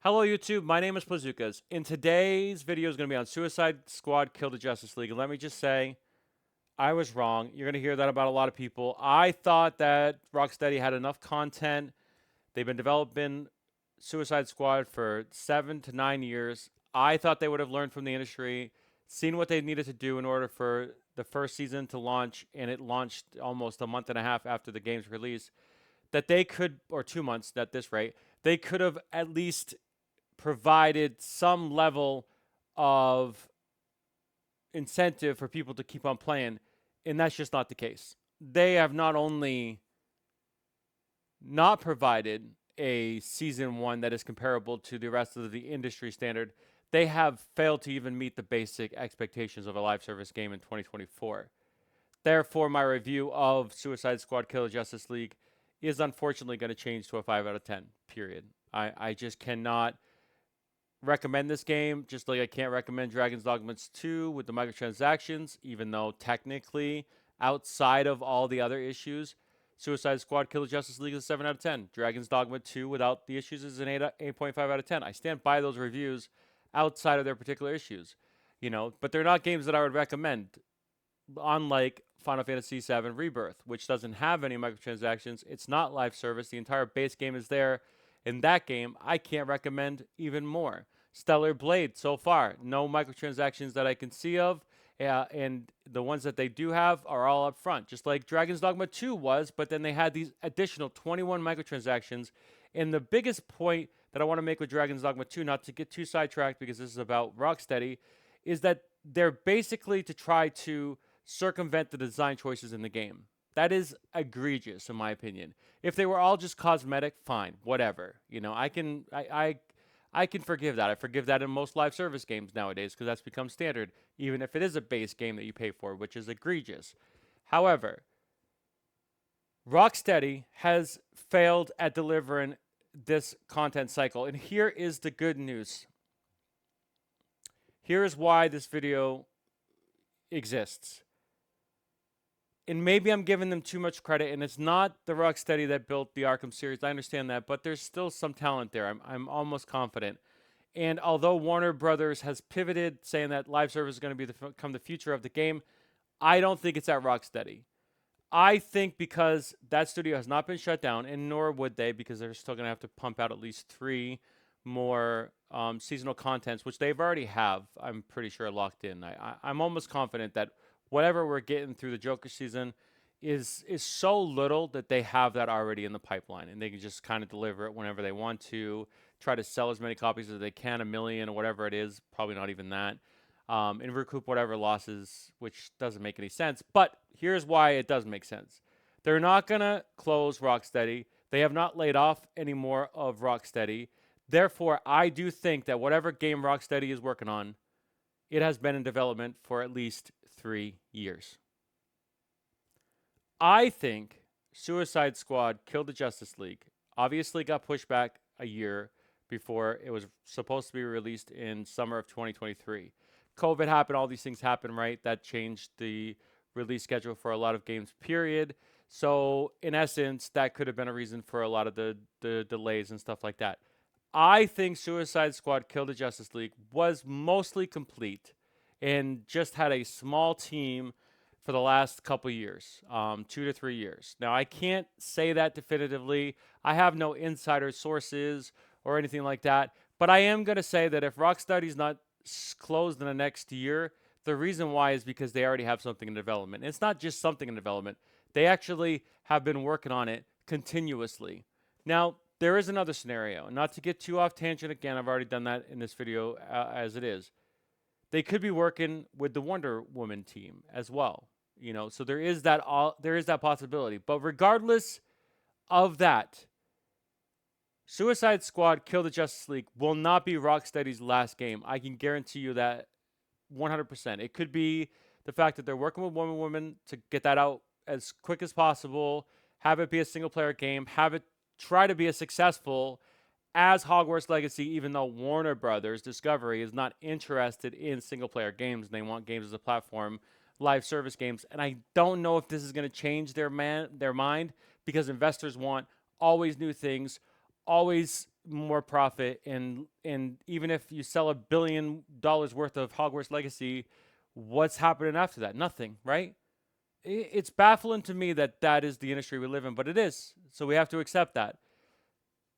Hello YouTube, my name is Bazookas. In today's video is going to be on Suicide Squad Kill the Justice League. And let me just say, I was wrong. You're going to hear that about a lot of people. I thought that Rocksteady had enough content. They've been developing Suicide Squad for 7 to 9 years. I thought they would have learned from the industry, seen what they needed to do in order for the first season to launch, and it launched almost a month and a half after the game's release, that they could, or 2 months at this rate, they could have at least provided some level of incentive for people to keep on playing, and that's just not the case. They have not only not provided a season one that is comparable to the rest of the industry standard, they have failed to even meet the basic expectations of a live service game in 2024. Therefore, my review of Suicide Squad Kill the Justice League is unfortunately going to change to a 5 out of 10, period. I just cannot recommend this game, just like I can't recommend Dragon's Dogma 2 with the microtransactions, even though technically, outside of all the other issues, Suicide Squad Kill the Justice League is a 7 out of 10. Dragon's Dogma 2 without the issues is an 8.5 out of 10. I stand by those reviews outside of their particular issues, but they're not games that I would recommend, unlike Final Fantasy VII Rebirth, which doesn't have any microtransactions. It's not live service. The entire base game is there. In that game, I can't recommend even more. Stellar Blade, so far, no microtransactions that I can see of. And the ones that they do have are all up front, just like Dragon's Dogma 2 was, but then they had these additional 21 microtransactions. And the biggest point that I want to make with Dragon's Dogma 2, not to get too sidetracked because this is about Rocksteady, is that they're basically to try to circumvent the design choices in the game. That is egregious, in my opinion. If they were all just cosmetic, fine, whatever. I can forgive that. I forgive that in most live service games nowadays because that's become standard, even if it is a base game that you pay for, which is egregious. However, Rocksteady has failed at delivering this content cycle, and here is the good news. Here is why this video exists. And maybe I'm giving them too much credit, and it's not the Rocksteady that built the Arkham series. I understand that, but there's still some talent there. I'm almost confident. And although Warner Brothers has pivoted, saying that live service is going to become the future of the game, I don't think it's at Rocksteady. I think because that studio has not been shut down, and nor would they, because they're still going to have to pump out at least 3 more seasonal contents, which they've already have. I'm pretty sure locked in. I'm almost confident that whatever we're getting through the Joker season is so little that they have that already in the pipeline, and they can just kind of deliver it whenever they want to. Try to sell as many copies as they can, 1 million or whatever it is. Probably not even that. And recoup whatever losses, which doesn't make any sense. But here's why it does make sense. They're not going to close Rocksteady. They have not laid off any more of Rocksteady. Therefore, I do think that whatever game Rocksteady is working on, it has been in development for at least 3 years. I think Suicide Squad Kill the Justice League obviously got pushed back a year before it was supposed to be released in summer of 2023. COVID happened, all these things happened, right? That changed the release schedule for a lot of games, period. So, in essence, that could have been a reason for a lot of the delays and stuff like that. I think Suicide Squad Kill the Justice League was mostly complete and just had a small team for the last couple years, 2 to 3 years. Now, I can't say that definitively. I have no insider sources or anything like that. But I am going to say that if Rocksteady's not closed in the next year, the reason why is because they already have something in development. And it's not just something in development. They actually have been working on it continuously. Now, there is another scenario. Not to get too off tangent again, I've already done that in this video as it is. They could be working with the Wonder Woman team as well. So there is that possibility. But regardless of that, Suicide Squad Kill the Justice League will not be Rocksteady's last game. I can guarantee you that 100%. It could be the fact that they're working with Wonder Woman to get that out as quick as possible, have it be a single player game, have it try to be as successful as Hogwarts Legacy, even though Warner Brothers Discovery is not interested in single player games. They want games as a platform, live service games. And I don't know if this is going to change their mind, because investors want always new things, always more profit, and even if you sell $1 billion worth of Hogwarts Legacy, what's happening after that? Nothing, right? It's baffling to me that that is the industry we live in, but it is. So we have to accept that.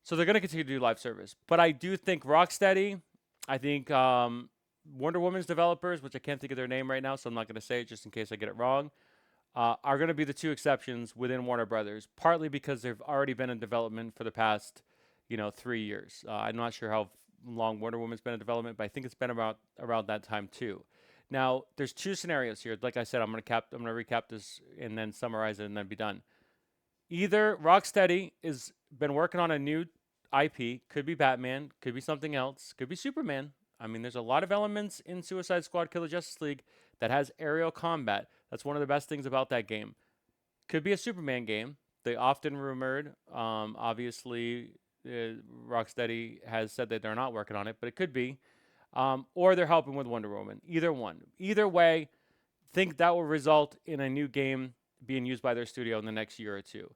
So they're going to continue to do live service. But I do think Rocksteady, I think Wonder Woman's developers, which I can't think of their name right now, so I'm not going to say it just in case I get it wrong, are going to be the two exceptions within Warner Brothers, partly because they've already been in development for the past, 3 years. I'm not sure how long Wonder Woman's been in development, but I think it's been about around that time too. Now, there's two scenarios here. Like I said, I'm gonna recap this and then summarize it and then be done. Either Rocksteady is been working on a new IP, could be Batman, could be something else, could be Superman. I mean, there's a lot of elements in Suicide Squad Kill the Justice League that has aerial combat. That's one of the best things about that game. Could be a Superman game. They often rumored. Obviously, Rocksteady has said that they're not working on it, but it could be. Or they're helping with Wonder Woman. Either one. Either way, think that will result in a new game being used by their studio in the next year or two.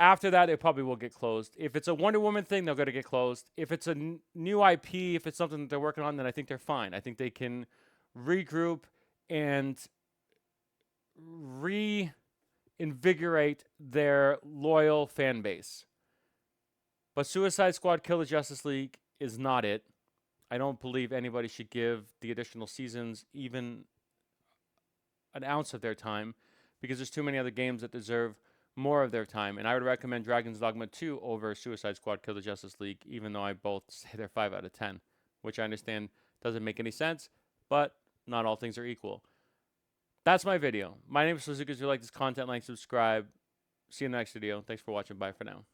After that, it probably will get closed. If it's a Wonder Woman thing, they're going to get closed. If it's a new IP, if it's something that they're working on, then I think they're fine. I think they can regroup and reinvigorate their loyal fan base. But Suicide Squad Kill the Justice League is not it. I don't believe anybody should give the additional seasons even an ounce of their time because there's too many other games that deserve more of their time. And I would recommend Dragon's Dogma 2 over Suicide Squad Kill the Justice League, even though I both say they're 5 out of 10, which I understand doesn't make any sense, but not all things are equal. That's my video. My name is Suzuki. If you like this content, like, subscribe. See you in the next video. Thanks for watching. Bye for now.